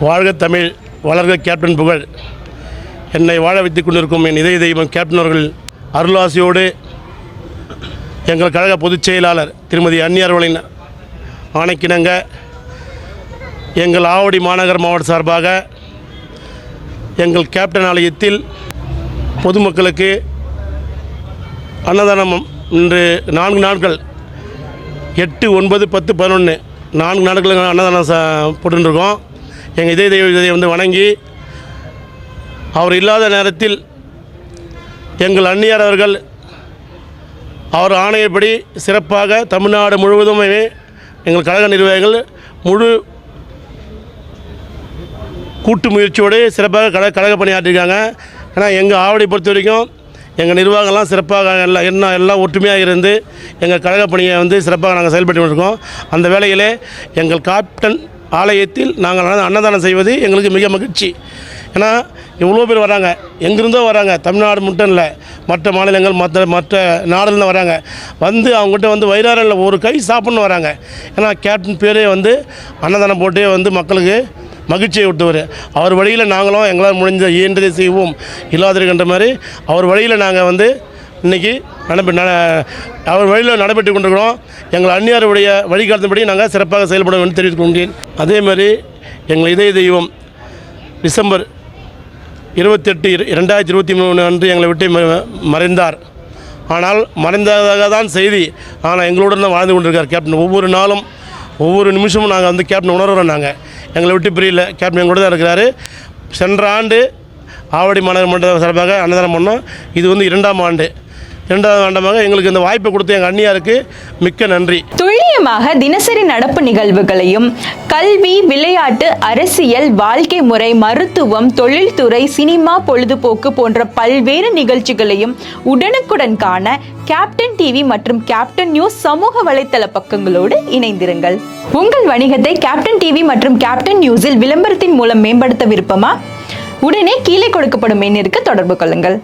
வாழ்க தமிழ், வளர்க கேப்டன் புகழ். என்னை வாழ வைத்துக் கொண்டிருக்கும் என் இதய தெய்வம் கேப்டன் அவர்கள் அருளாசியோடு எங்கள் கழக பொதுச் செயலாளர் திருமதி அன்னியார் அவர்களின் ஆணைக்கிணங்க எங்கள் ஆவடி மாநகர் மாவட்ட சார்பாக எங்கள் கேப்டன் ஆலயத்தில் பொதுமக்களுக்கு அன்னதானம் இன்று 4 நாட்கள் 8, 9, 10, 11 4 நாட்கள் அன்னதானம் போட்டுருக்கோம். எங்கள் இதய தெய்வத்தை வந்து வணங்கி அவர் இல்லாத நேரத்தில் எங்கள் அன்னியார் அவர்கள் அவர் ஆணையப்படி சிறப்பாக தமிழ்நாடு முழுவதுமே எங்கள் கழக நிர்வாகிகள் முழு கூட்டு முயற்சியோடு சிறப்பாக கழக பணியாற்றிருக்காங்க. ஏன்னா எங்கள் ஆவடி பொறுத்த வரைக்கும் எங்கள் நிர்வாகம்லாம் சிறப்பாக எல்லாம் ஒற்றுமையாக இருந்து எங்கள் கழக பணியை வந்து சிறப்பாக நாங்கள் செயல்பட்டு இருக்கோம். அந்த வேளையிலே எங்கள் கேப்டன் ஆலயத்தில் நாங்கள் அன்னதானம் செய்வது எங்களுக்கு மிக மகிழ்ச்சி. ஏன்னா இவ்வளோ பேர் வராங்க, எங்கிருந்தோ வராங்க, தமிழ்நாடு மட்டும் இல்லை, மற்ற மாநிலங்கள் மற்ற நாடுலேருந்து வராங்க. வந்து அவங்ககிட்ட வந்து வயிறார இல்லை, ஒரு கை சாப்பிட்ணும் வராங்க. ஏன்னா கேப்டன் பேரே வந்து அன்னதானம் போட்டே வந்து மக்களுக்கு மகிழ்ச்சியை விட்டுவர். அவர் வழியில் நாங்களும் எங்களால் முடிஞ்ச இயன்றதை செய்வோம் இல்லாதிருக்கின்ற மாதிரி அவர் வழியில் நாங்கள் வந்து இன்றைக்கி அவர் வழியில் நடைபெற்று கொண்டிருக்கிறோம். எங்கள் அன்னியாருடைய வழிகாட்டும்படி நாங்கள் சிறப்பாக செயல்படும் என்று தெரிவித்துக் கொண்டேன். அதேமாதிரி எங்கள் இதய தெய்வம் டிசம்பர் 28, 2023 அன்று எங்களை விட்டு மறைந்தார். ஆனால் மறைந்ததாக தான் செய்தி, ஆனால் எங்களுடன் தான் வாழ்ந்து கொண்டிருக்கார் கேப்டன். ஒவ்வொரு நாளும் ஒவ்வொரு நிமிஷமும் நாங்கள் வந்து கேப்டன் உணர்கிறோம். நாங்கள் எங்களை விட்டு பிரியல, கேப்டன் எங்களோட தான் இருக்கிறாரு. சென்ற ஆண்டு ஆவடி மாநகர் மன்ற சார்பாக அன்னதானம் பண்ணோம். இது வந்து 2ஆம் ஆண்டமாக எங்களுக்கு இந்த வாய்ப்பை கொடுத்த எங்கள் அண்ணியாருக்கு மிக்க நன்றி. துல்லியமாக தினசரி நடப்பு நிகழ்வுகளையும் கல்வி, விளையாட்டு, அரசியல், வாழ்க்கை முறை, மருத்துவம், தொழில்துறை, சினிமா, பொழுதுபோக்கு போன்ற பல்வேறு நிகழ்ச்சிகளையும் உடனுக்குடன் காண கேப்டன் டிவி மற்றும் கேப்டன் நியூஸ் சமூக வலைத்தள பக்கங்களோடு இணைந்திருங்கள். உங்கள் வணிகத்தை கேப்டன் டிவி மற்றும் கேப்டன் நியூஸில் விளம்பரத்தின் மூலம் மேம்படுத்த விருப்பமா? உடனே கீழே கொடுக்கப்படும் எண்ணிற்கு தொடர்பு கொள்ளுங்கள்.